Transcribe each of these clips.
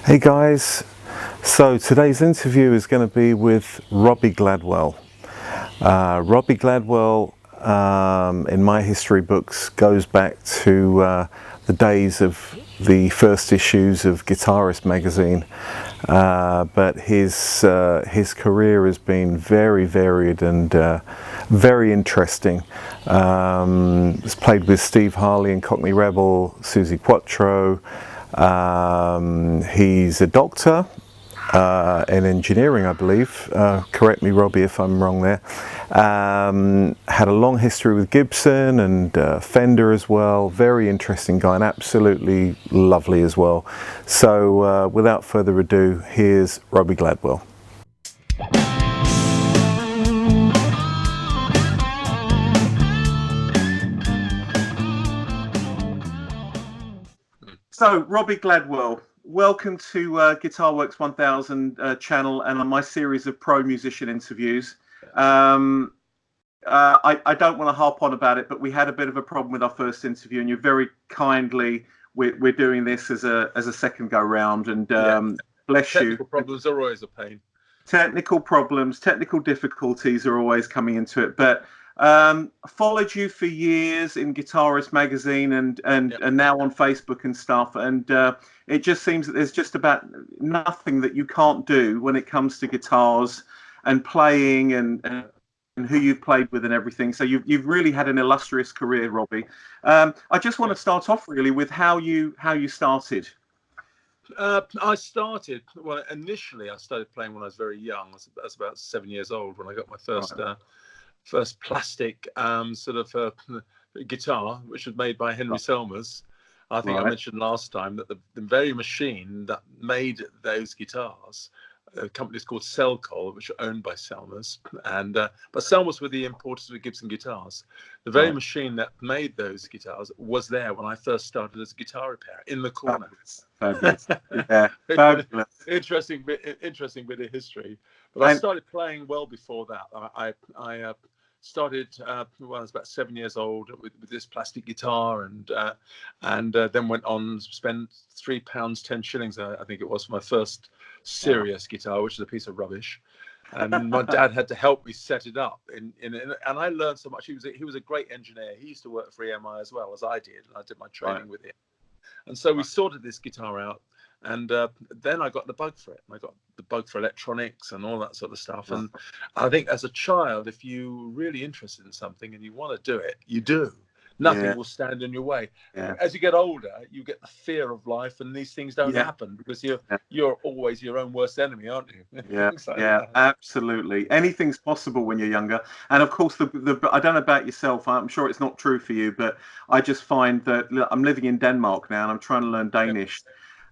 Hey guys, so today's interview is going to be with Robbie Gladwell. Robbie Gladwell, in my history books, goes back to the days of the first issues of Guitarist magazine, but his career has been very varied and very interesting. He's played with Steve Harley and Cockney Rebel, Suzi Quatro. He's a doctor in engineering, I believe. Correct me, Robbie, if I'm wrong there. Had a long history with Gibson and Fender as well. Very interesting guy and absolutely lovely as well. So without further ado, here's Robbie Gladwell. So, Robbie Gladwell, welcome to Guitar Works 1000 channel and on my series of pro musician interviews. I don't want to harp on about it, but we had a bit of a problem with our first interview, and you're very kindly, we're doing this as a second go round, and bless you. Technical problems are always a pain. Technical problems, technical difficulties are always coming into it, but followed you for years in Guitarist magazine and now on Facebook and stuff, and it just seems that there's just about nothing that you can't do when it comes to guitars and playing and who you've played with and everything. So you've really had an illustrious career, Robbie. I just want to start off really with how you started. Initially I started playing when I was very young. I was about 7 years old when I got my first plastic guitar, which was made by Henry Selmers. I think I mentioned last time that the very machine that made those guitars, a company is called Cellcol, which are owned by Selmers, and but Selmers were the importers of Gibson guitars. The very machine that made those guitars was there when I first started as a guitar repairer in the corner. Fabulous. Yeah, fabulous. Interesting bit of history. But I started playing well before that. I started when I was about 7 years old with this plastic guitar, and then went on to spend £3 10 shillings, I think it was, for my first serious guitar, which is a piece of rubbish. And my dad had to help me set it up, and I learned so much. He was a great engineer. He used to work for EMI as well as I did, and I did my training with him. And so we sorted this guitar out, and then I got the bug for it. I got the bug for electronics and all that sort of stuff. And I think as a child, if you're really interested in something and you want to do it, you do. Nothing will stand in your way. As you get older, you get the fear of life, and these things don't happen because you're always your own worst enemy, aren't you? Absolutely. Anything's possible when you're younger. And of course, I don't know about yourself. I'm sure it's not true for you, but I just find that I'm living in Denmark now, and I'm trying to learn Danish,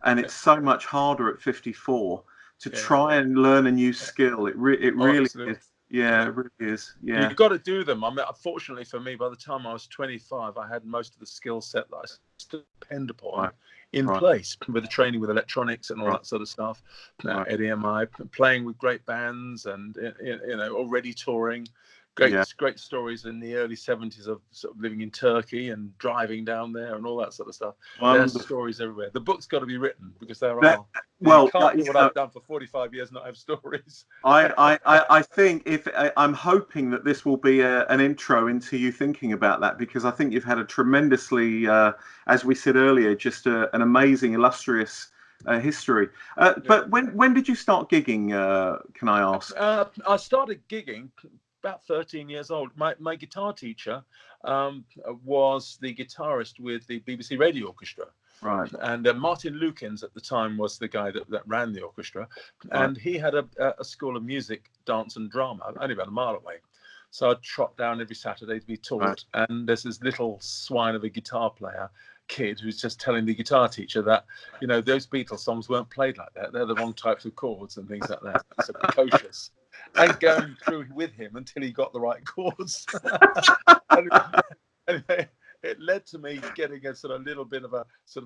and it's so much harder at 54 to try and learn a new skill. It really is. Yeah, it really is. Yeah, you've got to do them. I mean, unfortunately for me, by the time I was 25, I had most of the skill set that I still depend upon in place with the training with electronics and all that sort of stuff. At EMI, playing with great bands, and already touring. Great stories in the early 70s of sort of living in Turkey and driving down there and all that sort of stuff. There's stories everywhere. The book's got to be written because there are. Well, you can't do what I've done for 45 years, not have stories. I think I'm hoping that this will be an intro into you thinking about that, because I think you've had a tremendously, as we said earlier, just an amazing, illustrious history. But when did you start gigging? Can I ask? I started gigging about 13 years old. My guitar teacher was the guitarist with the BBC Radio Orchestra. Right. And Martin Lukens at the time was the guy that ran the orchestra. And he had a school of music, dance and drama, only about a mile away. So I'd trot down every Saturday to be taught. And there's this little swine of a guitar player kid who's just telling the guitar teacher that, those Beatles songs weren't played like that. They're the wrong types of chords and things like that. So precocious. And going through with him until he got the right chords. Anyway, it led to me getting a sort of little bit of a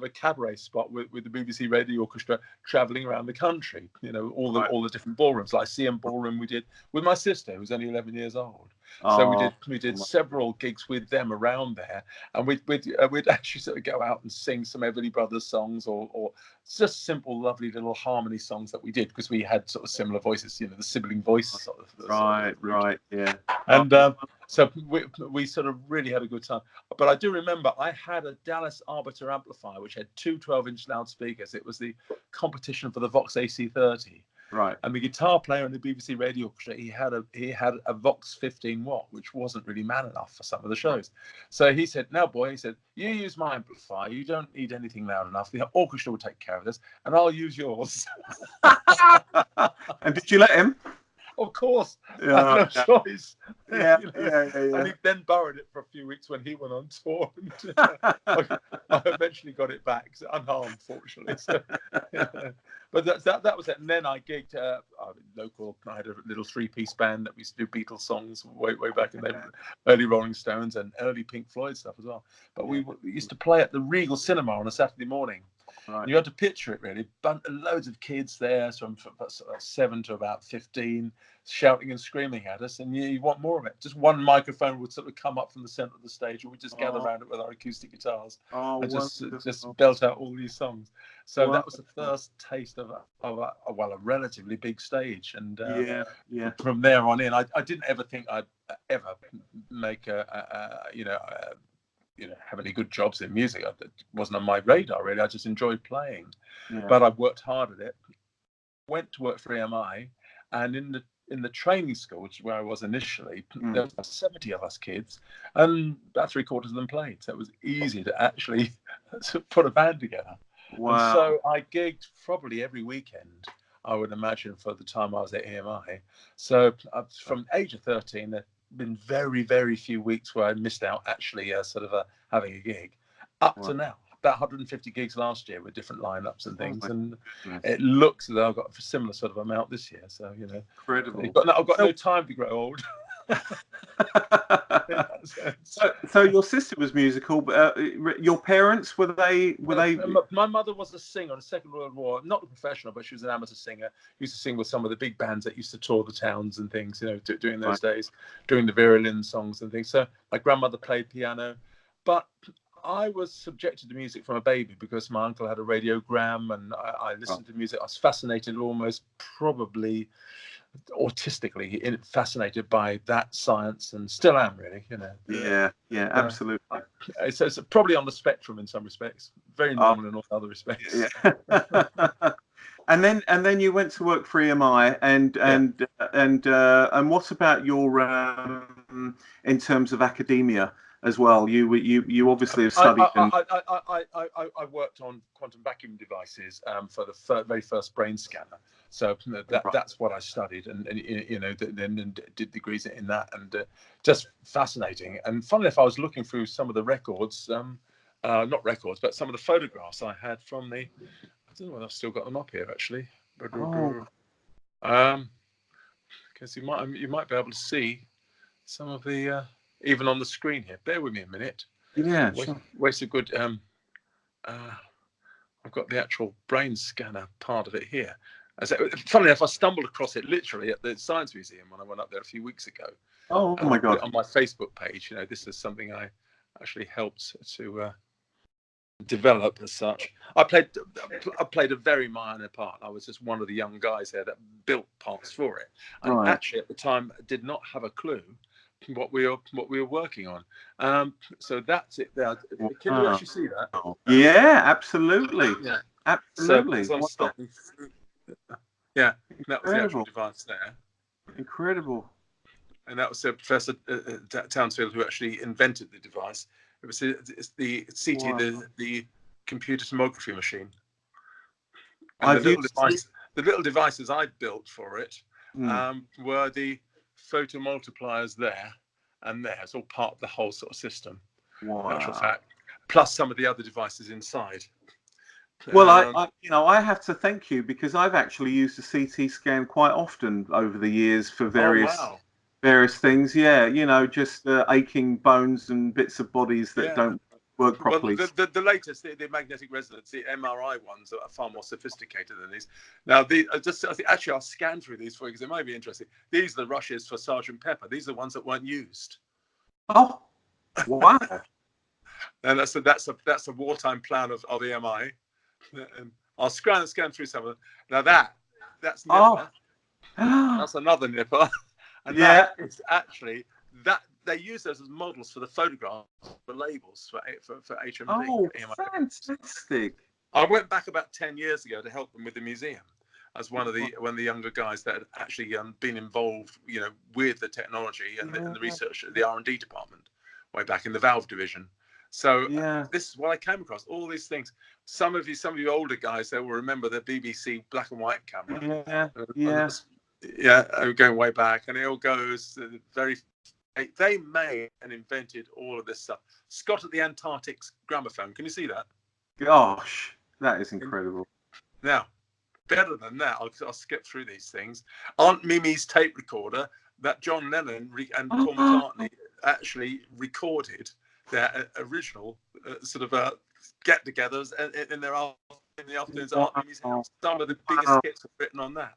cabaret spot with the BBC Radio Orchestra, traveling around the country. All the different ballrooms, like CM Ballroom we did with my sister, who's only 11 years old. So Oh, we did several gigs with them around there, and we'd actually sort of go out and sing some Everly Brothers songs, or just simple, lovely little harmony songs that we did, because we had sort of similar voices, you know, the sibling voice sort of. Right, yeah. And so we sort of really had a good time. But I do remember I had a Dallas Arbiter amplifier which had two 12-inch loudspeakers. It was the competition for the Vox AC30. Right. And the guitar player in the BBC Radio Orchestra, he had a Vox 15 watt, which wasn't really man enough for some of the shows. So he said, "Now, boy," he said, "you use my amplifier. You don't need anything loud enough. The orchestra will take care of this, and I'll use yours." And did you let him? Of course, I had no choice. Yeah, You know? yeah. And he then borrowed it for a few weeks when he went on tour. And, I eventually got it back, unharmed, fortunately. So, yeah. But that was it. And then I gigged local. I had a little 3-piece band that we used to do Beatles songs way back in the early Rolling Stones and early Pink Floyd stuff as well. But we used to play at the Regal Cinema on a Saturday morning. Right. You had to picture it really. Loads of kids there, from 7 to about 15, shouting and screaming at us, and you want more of it. Just one microphone would sort of come up from the centre of the stage, and we just gather around it with our acoustic guitars and just belt out all these songs. So that was the first taste of a relatively big stage, and from there on in, I didn't ever think I'd ever make have any good jobs in music. It wasn't on my radar really. I just enjoyed playing, but I worked hard at it. Went to work for EMI, and in the training school, which is where I was initially, there was about 70 of us kids, and about 3/4 of them played. So it was easy to actually put a band together. Wow. And so I gigged probably every weekend, I would imagine, for the time I was at EMI. So from age of 13, there been very, very few weeks where I missed out actually having a gig, up to now. About 150 gigs last year with different lineups and things, and it looks as though I've got a similar sort of amount this year. So incredible. I've got no time to grow old. So your sister was musical, but your parents were they? My mother was a singer in the Second World War, not a professional, but she was an amateur singer. Used to sing with some of the big bands that used to tour the towns and things, during those days, doing the Vera Lynn songs and things. So my grandmother played piano, but I was subjected to music from a baby because my uncle had a radiogram, and I listened to music. I was fascinated, almost probably autistically fascinated by that science, and still am really. Absolutely. It's probably on the spectrum in some respects, very normal in all other respects. And then you went to work for EMI, and what about your in terms of academia as well? You obviously have studied. I worked on quantum vacuum devices for the very first brain scanner. So that's what I studied, and then did degrees in that, and just fascinating. And funnily enough, I was looking through some of the records, not records, but some of the photographs I had from the. I don't know whether I've still got them up here actually. Because you might be able to see some of the even on the screen here. Bear with me a minute. Yeah, waste a good. I've got the actual brain scanner part of it here. Funnily enough, I stumbled across it literally at the Science Museum when I went up there a few weeks ago. Oh my God! On my Facebook page, this is something I actually helped to develop as such. I played a very minor part. I was just one of the young guys there that built parts for it, and actually at the time did not have a clue what we were working on. So that's it there. Can you actually see that? Yeah, absolutely. Yeah, absolutely. So, that was the actual device there. Incredible. And that was Professor Townsfield who actually invented the device. It was the CT, the computer tomography machine. And the little devices I built for it were the photomultipliers there and there. It's all part of the whole sort of system. Wow. In actual fact, plus some of the other devices inside. Well, I have to thank you, because I've actually used a CT scan quite often over the years for various things. Yeah, just aching bones and bits of bodies that don't work Well, properly. the latest, the magnetic resonance, the MRI ones are far more sophisticated than these. Now, I think actually I'll scan through these for you because it might be interesting. These are the rushes for Sergeant Pepper. These are the ones that weren't used. Oh, wow! And that's a wartime plan of EMI. And I'll scan through some of them. Now that's Nipper. Oh. That's another Nipper. And Yeah. that is actually that they use those as models for the photographs, the labels for HMV. Oh, fantastic! I went back about 10 years ago to help them with the museum as one of the younger guys that had actually been involved, with the technology and the research, the R&D department, way back in the valve division. So this is what I came across, all these things. Some of you older guys, they will remember the BBC black and white camera. Going way back, and it all goes very. They made and invented all of this stuff. Scott at the Antarctic's gramophone. Can you see that? Gosh, that is incredible. Now, better than that, I'll skip through these things. Aunt Mimi's tape recorder that John Lennon and Paul McCartney actually recorded their original get-togethers in the afternoons at Aunt Mimi's house. Some of the biggest hits are written on that.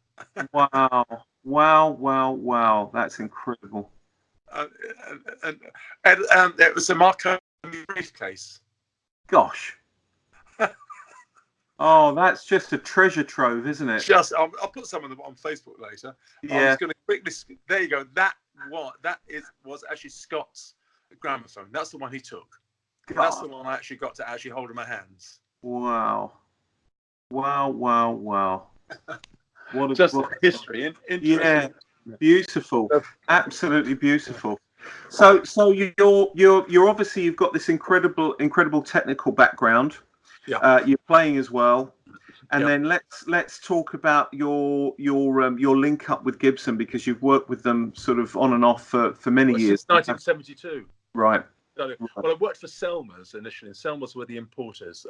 Wow! That's incredible. And it was a Marconi briefcase. Gosh. Oh, that's just a treasure trove, isn't it? I'll put some of them on Facebook later. Yeah. I was going to quickly. There you go. That was actually Scott's gramophone. That's the one he took. God. That's the one I actually got to actually hold in my hands. Wow. What history. Interesting. Yeah. Beautiful. Absolutely beautiful. So you're obviously, you've got this incredible technical background. Yeah. You're playing as well. And then let's talk about your link up with Gibson, because you've worked with them sort of on and off for many years. Since 1972. Right. Well, I worked for Selmer's initially. Selmer's were the importers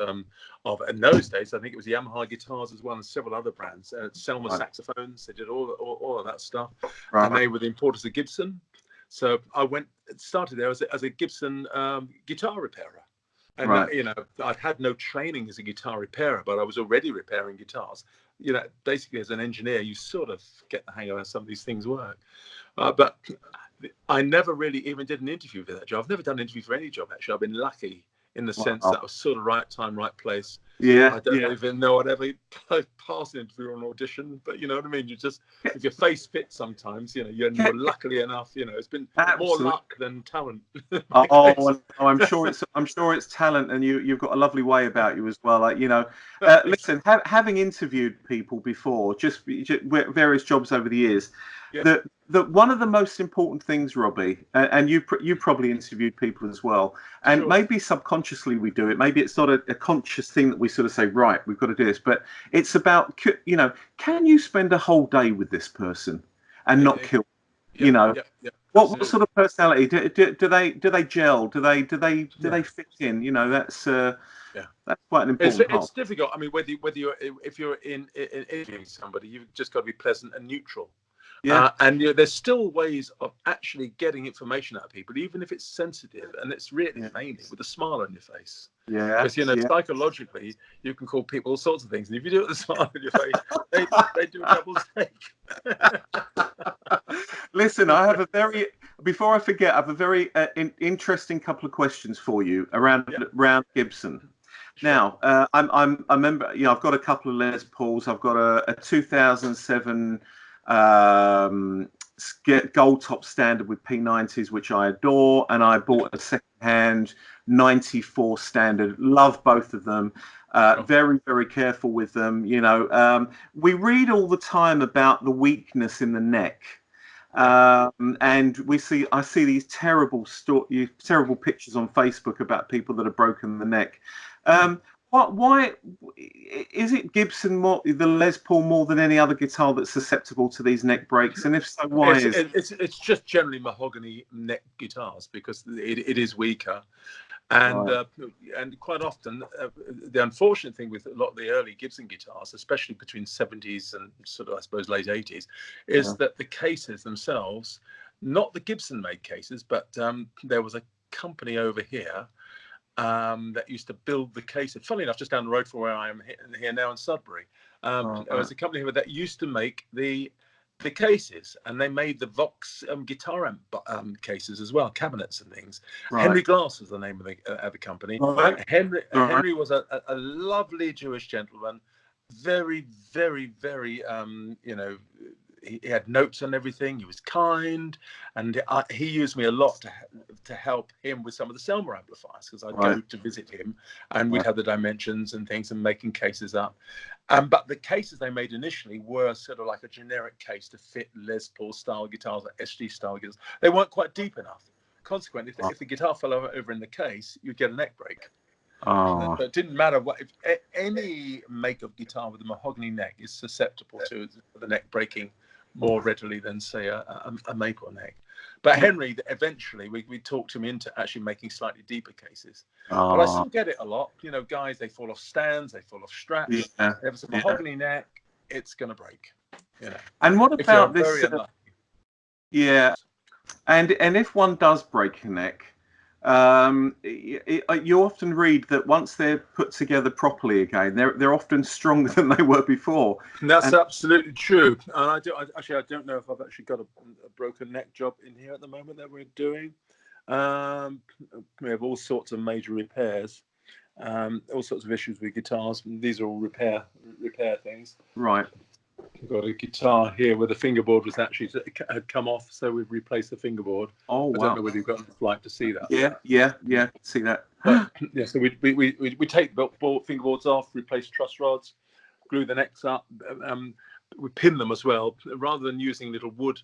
of, in those days, I think it was Yamaha guitars as well, and several other brands. Selmer saxophones, they did all of that stuff. Right. And they were the importers of Gibson. So I started there as a Gibson guitar repairer. And I'd had no training as a guitar repairer, but I was already repairing guitars. Basically as an engineer, you sort of get the hang of how some of these things work. But I never really even did an interview for that job. I've never done an interview for any job, actually. I've been lucky in the sense that I was sort of right time, right place. Yeah. I don't even know I'd ever pass an interview or an audition, but you know what I mean? You just, if your face fits sometimes, you're luckily enough, it's been more luck than talent. I'm sure it's talent, and you've got a lovely way about you as well. Listen, having interviewed people before, just various jobs over the years, that one of the most important things, Robbie, and you probably interviewed people as well, and maybe subconsciously we do it. Maybe it's not a conscious thing that we sort of say, right, we've got to do this, but it's about, can you spend a whole day with this person and not kill? What sort of personality do they gel? Do they fit in? That's quite an important part. It's difficult. I mean, if you're in interviewing somebody, you've just got to be pleasant and neutral. And there's still ways of actually getting information out of people, even if it's sensitive, and it's really mainly with a smile on your face. Because psychologically, you can call people all sorts of things, and if you do it with a smile on your face, they do a double take. Listen, before I forget, I have a very interesting couple of questions for you around Gibson. Sure. Now, I remember, I've got a couple of Les Pauls. I've got a 2007 gold top standard with P90s, which I adore, and I bought a second-hand 94 standard. Love both of them. Very, very careful with them. We read all the time about the weakness in the neck. And I see these terrible pictures on Facebook about people that have broken the neck. Why is it Gibson the Les Paul more than any other guitar that's susceptible to these neck breaks? And if so, why it's just generally mahogany neck guitars, because it is weaker. And and quite often, the unfortunate thing with a lot of the early Gibson guitars, especially between 70s and sort of, I suppose, late 80s, is that the cases themselves, not the Gibson-made cases, but there was a company over here that used to build the cases. Funnily enough, just down the road from where I am here now in Sudbury, there was a company here that used to make the cases, and they made the Vox guitar amp cases as well, cabinets and things. Right. Henry Glass was the name of the company. Right. Henry was a lovely Jewish gentleman, very, very, very, he had notes on everything. He was kind, and he used me a lot to help him with some of the Selmer amplifiers, because I'd go to visit him, and we'd have the dimensions and things and making cases up. But the cases they made initially were sort of like a generic case to fit Les Paul style guitars, like SG style guitars. They weren't quite deep enough. Consequently, if the guitar fell over in the case, you'd get a neck break. So it didn't matter what. If any make of guitar with a mahogany neck is susceptible to the neck breaking more readily than, say, a maple neck. But Henry, eventually, we talked him into actually making slightly deeper cases. But I still get it a lot. Guys, they fall off stands, they fall off straps. Yeah. If it's a mahogany neck, it's going to break. And what about this? Very unlucky. Yeah. And if one does break a neck, you often read that once they're put together properly again, they're often stronger than they were before. And that's absolutely true. And I don't know if I've actually got a broken neck job in here at the moment that we're doing. We have all sorts of major repairs, all sorts of issues with guitars. These are all repair things. Right. We've got a guitar here where the fingerboard was actually had come off, so we've replaced the fingerboard. Oh, wow. I don't know whether you've got a flight to see that. Yeah, see that. But, so we take the fingerboards off, replace truss rods, glue the necks up. We pin them as well, rather than using little wood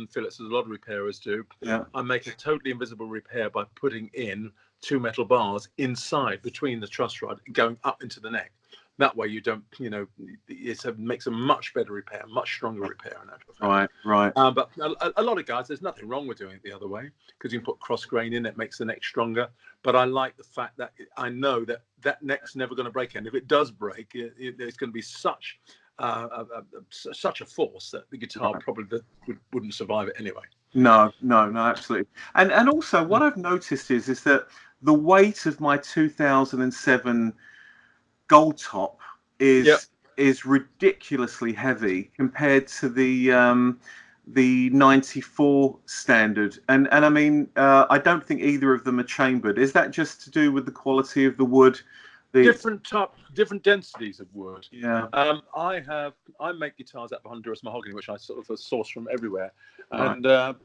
fillets as a lot of repairers do. Yeah. I make a totally invisible repair by putting in 2 metal bars inside between the truss rod, going up into the neck. That way you don't, it makes a much better repair, much stronger repair. In actual fact. Right. But a lot of guys, there's nothing wrong with doing it the other way, because you can put cross grain in, it makes the neck stronger. But I like the fact that I know that neck's never going to break. And if it does break, it's going to be such a force that the guitar probably wouldn't survive it anyway. No, absolutely. And also what I've noticed is that the weight of my 2007 Gold Top is ridiculously heavy compared to the 94 standard, and I mean I don't think either of them are chambered. Is that just to do with the quality of the wood? Different densities of wood. Yeah. I make guitars out of Honduras mahogany, which I sort of source from everywhere, and I'm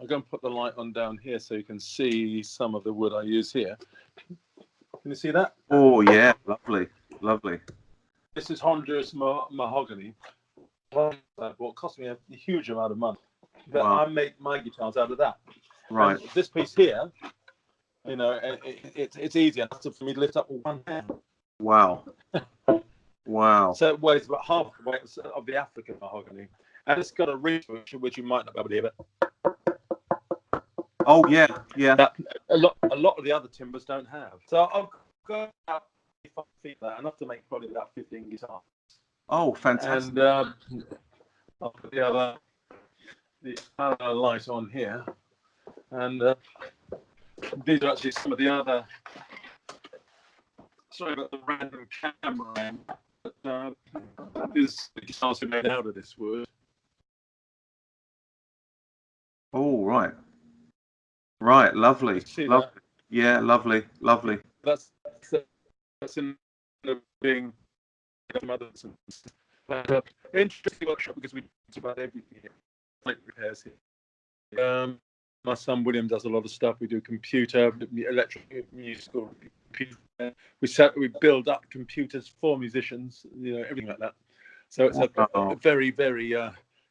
going to put the light on down here so you can see some of the wood I use here. Can you see that? Oh yeah, lovely. This is Honduras mahogany. What cost me a huge amount of money. But I make my guitars out of that. Right. And this piece here, it's easy enough for me to lift up with one hand. Wow. So it weighs about half the weight of the African mahogany, and it's got a ring which you might not be able to hear, but. Oh yeah. That a lot of the other timbers don't have. So I'll go about 5 feet there, enough to make probably about 15 guitars. Oh, fantastic! And I'll put the other light on here, and these are actually some of the other. Sorry about the random camera, but these guitars are made out of this wood. Oh right, lovely. Yeah, lovely. That's in being others. Interesting workshop because we talk about everything here. Like repairs here. My son William does a lot of stuff. We do computer, electric, musical, computer. We build up computers for musicians. Everything like that. So it's a very, very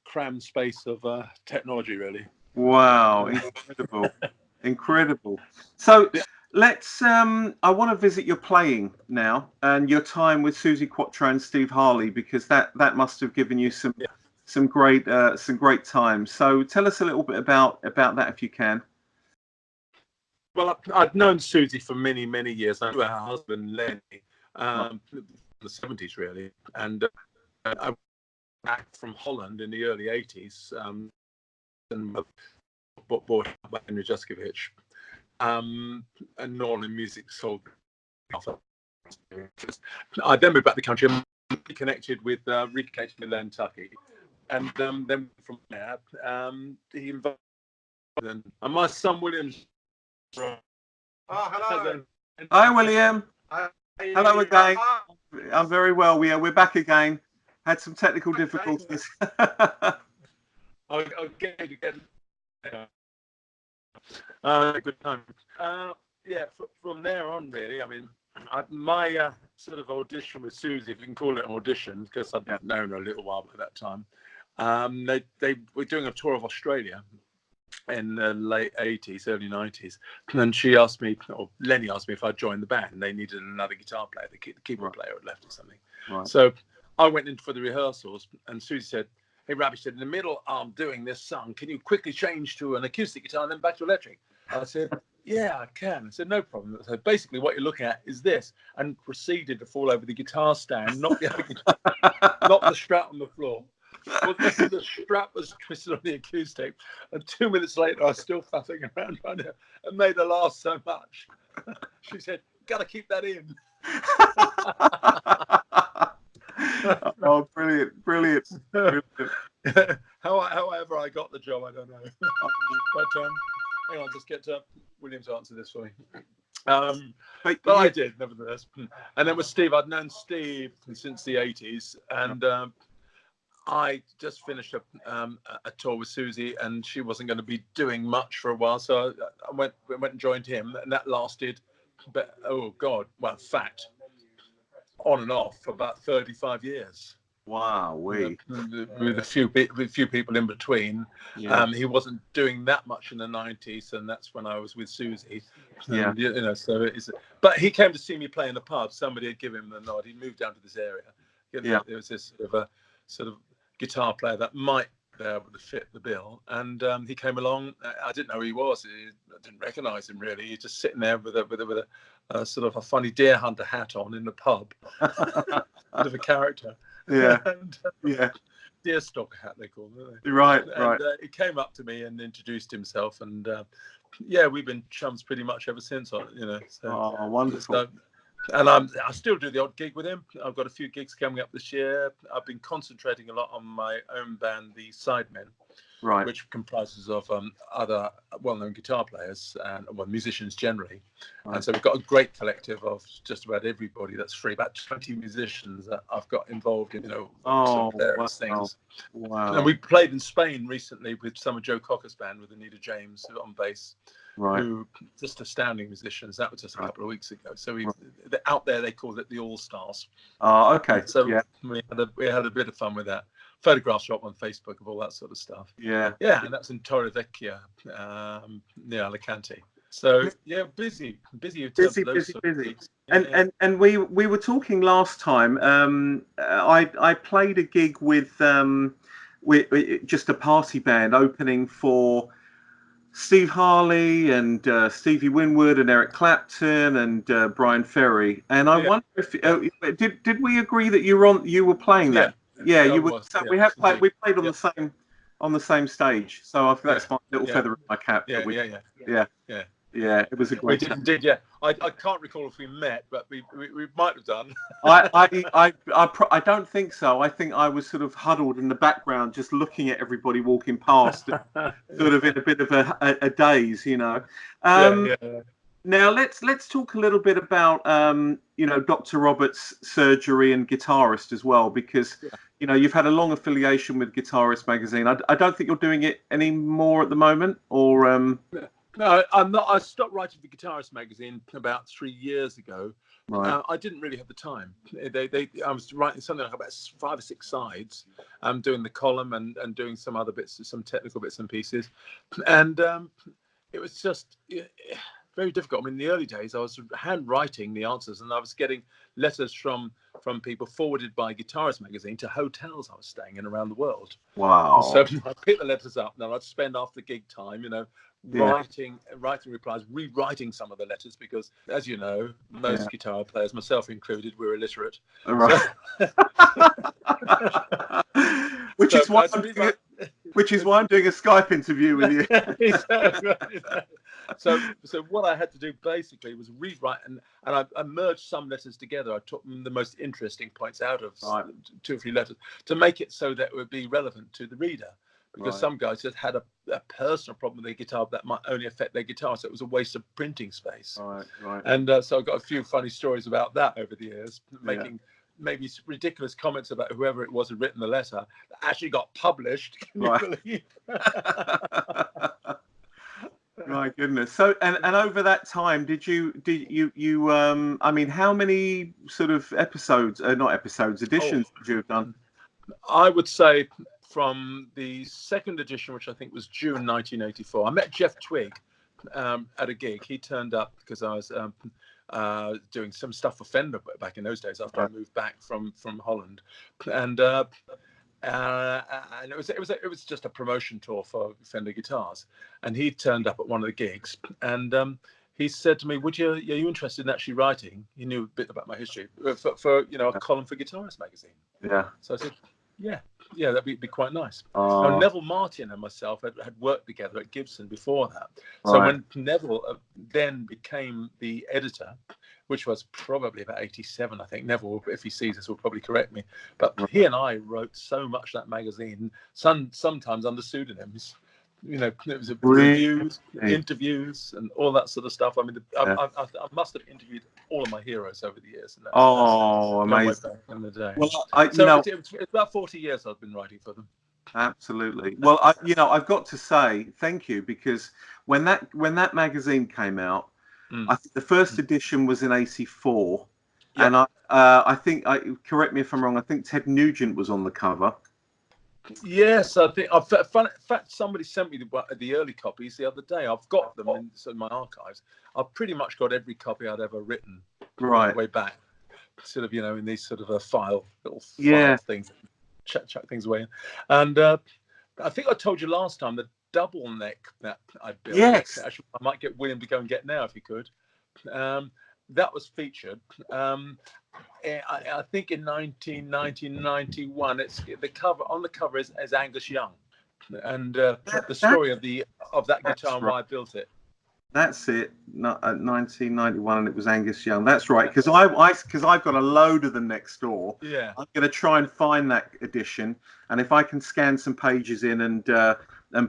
crammed space of technology, really. Wow, incredible. So let's I want to visit your playing now and your time with Susie Quattro and Steve Harley, because that must have given you some great time. So tell us a little bit about that if you can. Well, I've known Susie for many years. I knew her husband Lenny in the 70s really, and I back from Holland in the early 80s, and bought by Henry Juskovich. and New Orleans music sold. I then moved back to the country and reconnected with Kentucky, and then from there he invited and my son William. Oh, hello. Hi, William. Hi. Hello again. I'm very well. We're back again. Had some technical difficulties. I'll get good time. Yeah, from there on, really. I mean, my sort of audition with Susie, if you can call it an audition, because I'd known her a little while by that time. They were doing a tour of Australia in the late 80s, early 90s. And she asked me, or Lenny asked me if I'd join the band. They needed another guitar player. The keyboard player had left or something. Right. So I went in for the rehearsals, and Susie said, "Hey, Robbie," said, "in the middle, I'm doing this song. Can you quickly change to an acoustic guitar and then back to electric?" I said, "Yeah, I can." I said, "No problem." So basically what you're looking at is this, and proceeded to fall over the guitar stand, knock the other guitar, knock the strap on the floor. Well, the strap was twisted on the acoustic, and 2 minutes later, I was still faffing around trying to, and made her laugh so much. She said, "Got to keep that in." Oh, brilliant. However I got the job, I don't know. But hang on, just get to William to answer this for me. But I did, nevertheless. And then with Steve, I'd known Steve since the 80s, and I just finished a tour with Susie, and she wasn't going to be doing much for a while, so I went and joined him, and that lasted, in fact, on and off for about 35 years. Wow, with a few people in between. Yeah. He wasn't doing that much in the 90s, and that's when I was with Susie. Yeah. You know, so it's. But he came to see me play in a pub. Somebody had given him the nod. He moved down to this area. Yeah. There was this sort of guitar player that might be able to fit the bill, and he came along. I didn't know who he was. I didn't recognise him really. He's just sitting there with a sort of a funny deer hunter hat on in the pub, bit of a character. Yeah. And, deer stalker hat they call it. Right. He came up to me and introduced himself, and we've been chums pretty much ever since. You know. So, oh, wonderful. And I still do the odd gig with him. I've got a few gigs coming up this year. I've been concentrating a lot on my own band, the Sidemen, right, which comprises of other well-known guitar players and musicians generally. Right. And so we've got a great collective of just about everybody that's free, about 20 musicians that I've got involved in, some various things. Wow. And we played in Spain recently with some of Joe Cocker's band with Anita James on bass. Right. Who just musicians. That was just a couple of weeks ago. So out there they call it the All Stars. Oh, okay. So we had a bit of fun with that. Photographs are up on Facebook of all that sort of stuff. Yeah. Yeah, and that's in Torrevecchia, near Alicante. So busy. And we were talking last time. I played a gig with just a party band opening for Steve Harley and Stevie Winwood and Eric Clapton and Brian Ferry. And I wonder if did we agree that you were playing that? Yeah, you were. So we played on the same stage. So I think that's my little feather in my cap. Yeah, it was a great. We did. Yeah, I can't recall if we met, but we might have done. I don't think so. I think I was sort of huddled in the background, just looking at everybody walking past, sort of in a bit of a daze, you know. Now let's talk a little bit about Dr. Roberts' surgery and Guitarist as well, because you've had a long affiliation with Guitarist magazine. I don't think you're doing it anymore at the moment, or. No, I'm not. I stopped writing for Guitarist magazine about 3 years ago. Right. I didn't really have the time. I was writing something like about 5 or 6 sides, doing the column and doing some other bits, some technical bits and pieces, and it was just very difficult. I mean, in the early days, I was handwriting the answers, and I was getting letters from people forwarded by Guitarist magazine to hotels I was staying in around the world. Wow. And so I'd pick the letters up, and then I'd spend after gig time, writing replies, rewriting some of the letters, because, as you know, most guitar players, myself included, we're illiterate. Right. Which is why I'm doing a Skype interview with you. So what I had to do basically was rewrite, and I merged some letters together. I took the most interesting points out of 2 or 3 letters to make it so that it would be relevant to the reader. Because some guys just had a personal problem with their guitar that might only affect their guitar, so it was a waste of printing space. Right. And so I got a few funny stories about that over the years, making maybe ridiculous comments about whoever it was who written the letter that actually got published. Can you believe? My goodness. So and over that time, did you I mean, how many sort of episodes, not episodes, editions did you have done? I would say from the second edition, which I think was June 1984, I met Jeff Twigg at a gig. He turned up because I was doing some stuff for Fender back in those days after I moved back from Holland, and it was just a promotion tour for Fender guitars, and he turned up at one of the gigs, and he said to me, are you interested in actually writing? He knew a bit about my history for a column for Guitarist magazine. Yeah. So I said, yeah, that'd be quite nice. Now, Neville Martin and myself had worked together at Gibson before that. So when Neville then became the editor, which was probably about 87, I think. Neville, if he sees this, will probably correct me. But he and I wrote so much that magazine, sometimes under pseudonyms. It was reviews, interviews, and all that sort of stuff. I mean, I must have interviewed all of my heroes over the years. And that's amazing! Back in the day. Well, it's about 40 years I've been writing for them. Absolutely. Well, I've got to say thank you, because when that magazine came out, I think the first edition was in '84, and I think, correct me if I'm wrong, I think Ted Nugent was on the cover. Yes, I think. In fact, somebody sent me the early copies the other day. I've got them in my archives. I've pretty much got every copy I'd ever written, way back. Sort of, in these sort of file things, chuck things away in. And I think I told you last time the double neck that I built. Yes. Actually, I might get William to go and get now if he could. That was featured. I think in 1991. It's the cover. On the cover is Angus Young, and the story of that guitar and why I built it. That's it. 1991, and it was Angus Young. That's right. Because I've got a load of them next door. Yeah. I'm going to try and find that edition, and if I can scan some pages in and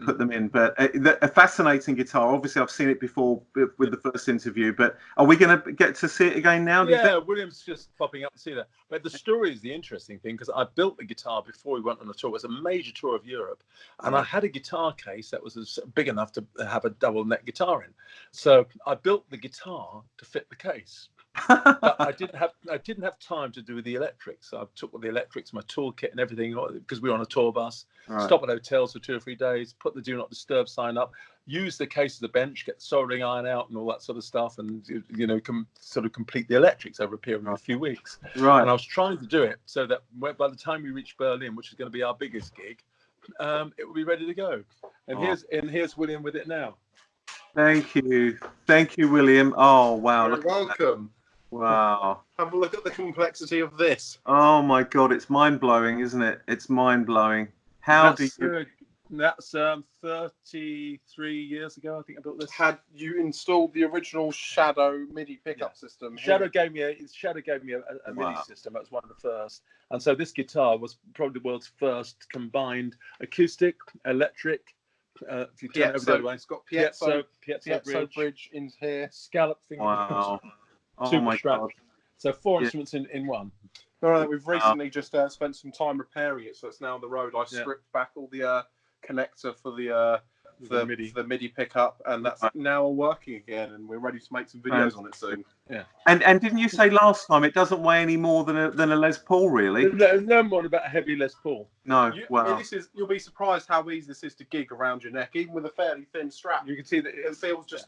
put them in. But a fascinating guitar. Obviously, I've seen it before with the first interview. But are we going to get to see it again now? William's just popping up to see that. But the story is the interesting thing, because I built the guitar before we went on a tour. It was a major tour of Europe, and I had a guitar case that was big enough to have a double neck guitar in. So I built the guitar to fit the case. But I didn't have time to do the electrics. So I took all the electrics, my toolkit and everything, because we were on a tour bus. Stop at hotels for 2 or 3 days, put the do not disturb sign up, use the case as a bench, get the soldering iron out and all that sort of stuff, and sort of complete the electrics over a period of a few weeks. Right. And I was trying to do it so that by the time we reached Berlin, which is going to be our biggest gig, it will be ready to go. And here's William with it now. Thank you, William. Oh wow! You're welcome. Wow. Have a look at the complexity of this. Oh my God, it's mind-blowing, isn't it? It's mind-blowing. That's 33 years ago, I think I built this. Had you installed the original Shadow MIDI pickup system? Shadow gave me a MIDI system. That was one of the first. And so this guitar was probably the world's first combined acoustic, electric. If you turn it over the other way, it's got piezo bridge in here, scallop thing. Wow. Oh my God. So 4 instruments in one. No, we've recently just spent some time repairing it, so it's now on the road. I stripped back all the connector for the MIDI pickup, and that's now all working again, and we're ready to make some videos on it soon. Yeah. And didn't you say last time it doesn't weigh any more than a Les Paul, really? No more about a heavy Les Paul. No. You'll be surprised how easy this is to gig around your neck, even with a fairly thin strap. You can see that it feels just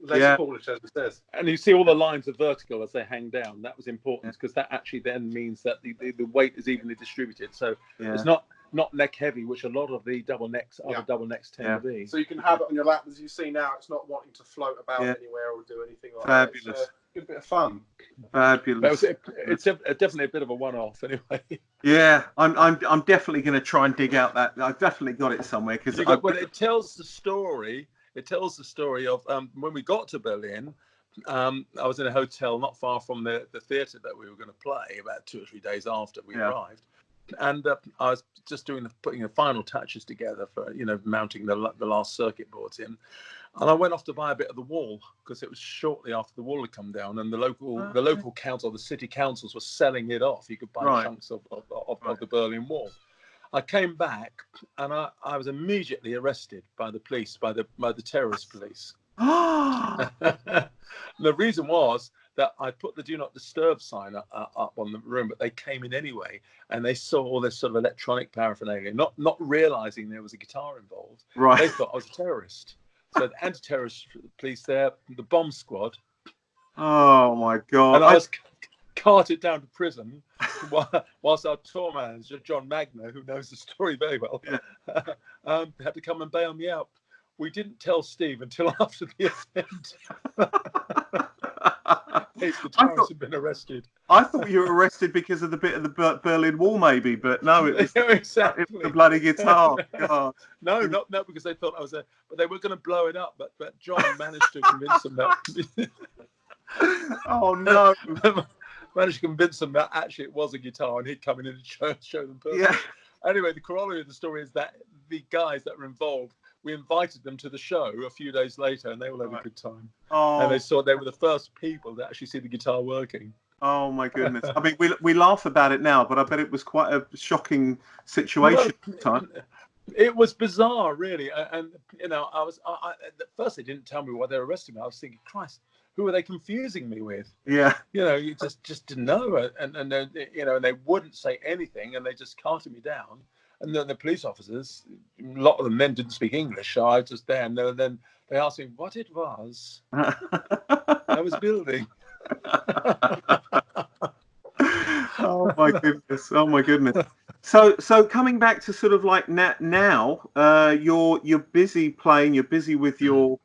Les Paulish, as it says. And you see all the lines are vertical as they hang down. That was important, because that actually then means that the weight is evenly distributed. So it's not neck heavy, which a lot of the double necks tend to be. So you can have it on your lap, as you see now. It's not wanting to float about anywhere or do anything like Fabulous. that. It's a good bit of fun. Fabulous. It's definitely a bit of a one-off, anyway. Yeah, I'm definitely going to try and dig out that. I've definitely got it somewhere, because it tells the story it tells the story of when we got to Berlin. I was in a hotel not far from the theatre that we were going to play about 2 or 3 days after we arrived. And I was just putting the final touches together for, mounting the last circuit boards in. And I went off to buy a bit of the wall because it was shortly after the wall had come down, and the local council, the city councils, were selling it off. You could buy chunks of the Berlin Wall. I came back and I was immediately arrested by the police, by the terrorist police. The reason was that I put the "Do Not Disturb" sign up on the room, but they came in anyway, and they saw all this sort of electronic paraphernalia, not realizing there was a guitar involved. Right. They thought I was a terrorist. So the anti-terrorist police there, the bomb squad. Oh my God! And I was carted down to prison whilst our tour manager John Magner, who knows the story very well, had to come and bail me out. We didn't tell Steve until after the event. His guitarist had been arrested. I thought you were arrested because of the bit of the Berlin Wall, maybe, but no, it was, exactly. it was the bloody guitar. God. No, not because they thought I was there, but they were going to blow it up. But John managed to convince them that. Oh no! Managed to convince them that actually it was a guitar, and he'd come in and show them personally. Yeah. Anyway, the corollary of the story is that the guys that were involved, we invited them to the show a few days later, and they all had a good time. Oh. And they were the first people to actually see the guitar working. Oh my goodness! I mean, we laugh about it now, but I bet it was quite a shocking situation at the time. It was bizarre, really. And at first they didn't tell me why they arrested me. I was thinking, Christ, who are they confusing me with? Yeah. You just didn't know, and then and they wouldn't say anything, and they just carted me down. And then the police officers, a lot of them men didn't speak English, so I was just there. And then they asked me what it was I was building. Oh my goodness! Oh my goodness! So coming back to sort of like now, you're busy playing. You're busy with your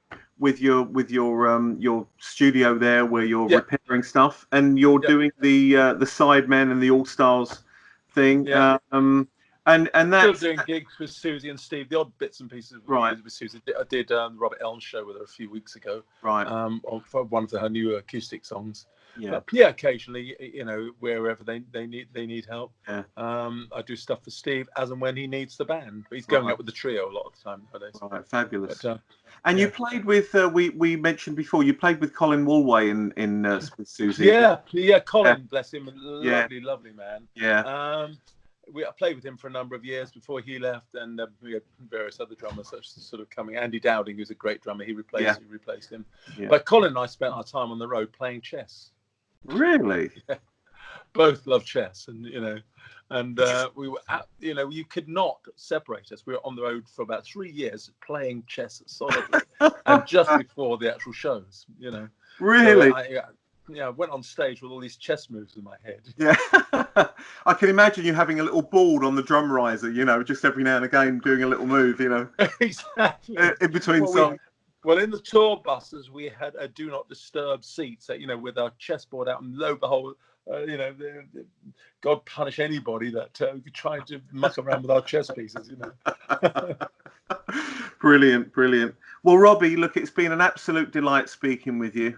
studio there, where you're repairing stuff, and you're doing the Sidemen and the All Stars thing. Yeah. And that's still doing gigs with Susie and Steve, the odd bits and pieces with Susie. I did the Robert Elm show with her a few weeks ago. Right. For one of her new acoustic songs. Yeah. Occasionally, wherever they need help. Yeah. I do stuff for Steve as and when he needs the band. But he's going up with the trio a lot of the time nowadays. Right, fabulous. But, and you played with we mentioned before. You played with Colin Woolway in with Susie. Yeah. Colin, bless him, lovely man. Yeah. I played with him for a number of years before he left, and we had various other drummers sort of coming. Andy Dowding, who's a great drummer, he replaced him. Yeah. But Colin and I spent our time on the road playing chess. Really? Yeah. Both love chess, and we were you could not separate us. We were on the road for about 3 years playing chess solidly, and just before the actual shows, Really? So I went on stage with all these chess moves in my head. Yeah. I can imagine you having a little board on the drum riser, just every now and again doing a little move, Exactly. In between songs. Well, in the tour buses, we had a "Do Not Disturb" seat, so, with our chessboard out, and lo and behold, God punish anybody that tried to muck around with our chess pieces, Brilliant. Well, Robbie, look, it's been an absolute delight speaking with you.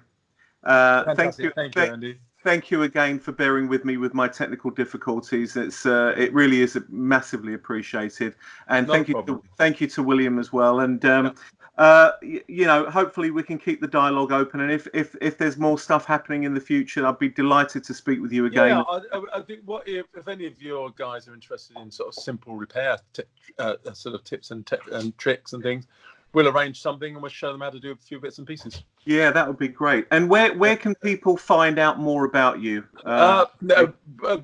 Thank you, Andy. Thank you again for bearing with me with my technical difficulties. It really is massively appreciated, and thank you to William as well. And hopefully we can keep the dialogue open. And if there's more stuff happening in the future, I'd be delighted to speak with you again. Yeah, I think if any of your guys are interested in sort of simple repair sort of tips and tricks and things, we'll arrange something and we'll show them how to do a few bits and pieces. Yeah, that would be great. And where can people find out more about you?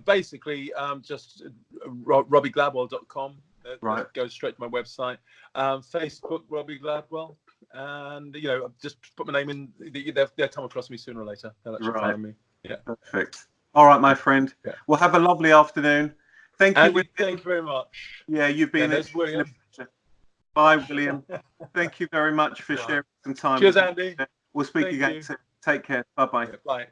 Basically, just RobbieGladwell.com. Right. Goes straight to my website. Facebook, Robbie Gladwell. And, just put my name in. They'll come across me sooner or later. They'll actually find me. Yeah. Perfect. All right, my friend. Yeah. Well, have a lovely afternoon. Thank you. Thank you very much. Yeah, you've been... William. Bye, William. Thank you very much for sharing some time. Cheers, Andy. We'll speak again soon. Take care. Bye-bye. Bye.